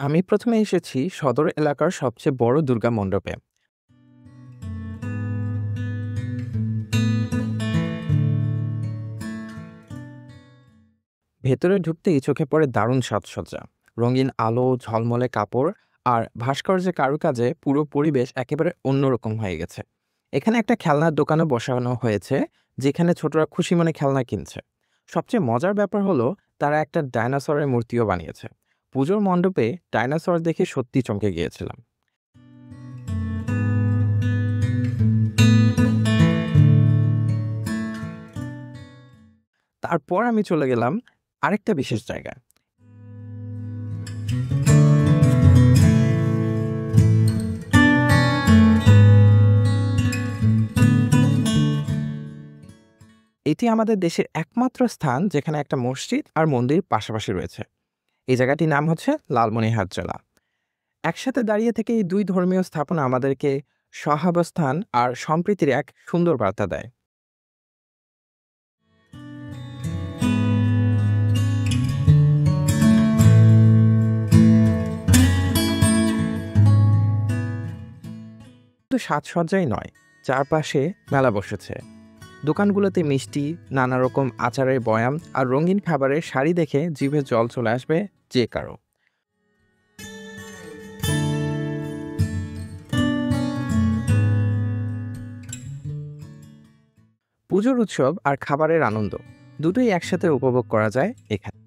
আমি প্রথমে এসেছি সদর এলাকার সবচেয়ে বড় দুর্গা মণ্ডপে। ভেতরে ঢুকতেই চোখে পড়ে দারুণ সাজসজ্জা, রঙিন আলো, ঝলমলে কাপড় আর ভাস্কর্যের কারুকাজে পুরো পরিবেশ একেবারে অন্যরকম হয়ে গেছে। এখানে একটা খেলনার দোকানও বসানো হয়েছে, যেখানে ছোটরা খুশি মনে খেলনা কিনছে। সবচেয়ে মজার ব্যাপার হলো তারা একটা ডাইনোসরের মূর্তিও বানিয়েছে। পুজোর মণ্ডপে ডাইনোসর দেখে সত্যি চমকে গিয়েছিলাম। তারপর আমি চলে গেলাম আরেকটা বিশেষ জায়গায়। এটি আমাদের দেশের একমাত্র স্থান যেখানে একটা মসজিদ আর মন্দির পাশাপাশি রয়েছে। এই জায়গাটির নাম হচ্ছে লালমনিরহাট জেলা। একসাথে দাঁড়িয়ে থেকে এই দুই ধর্মীয় স্থাপনা আমাদেরকে সহাবস্থান আর সম্প্রীতির এক সুন্দর বার্তা দেয়। শুধু সাজসজ্জাই নয়, চারপাশে মেলা বসেছে। দোকানগুলোতে মিষ্টি, নানা রকম আচারের বয়াম আর রঙিন খাবারের সারি দেখে জিভে জল চলে আসবে যে কারো। পুজোর উৎসব আর খাবারের আনন্দ দুটোই একসাথে উপভোগ করা যায় এখানে।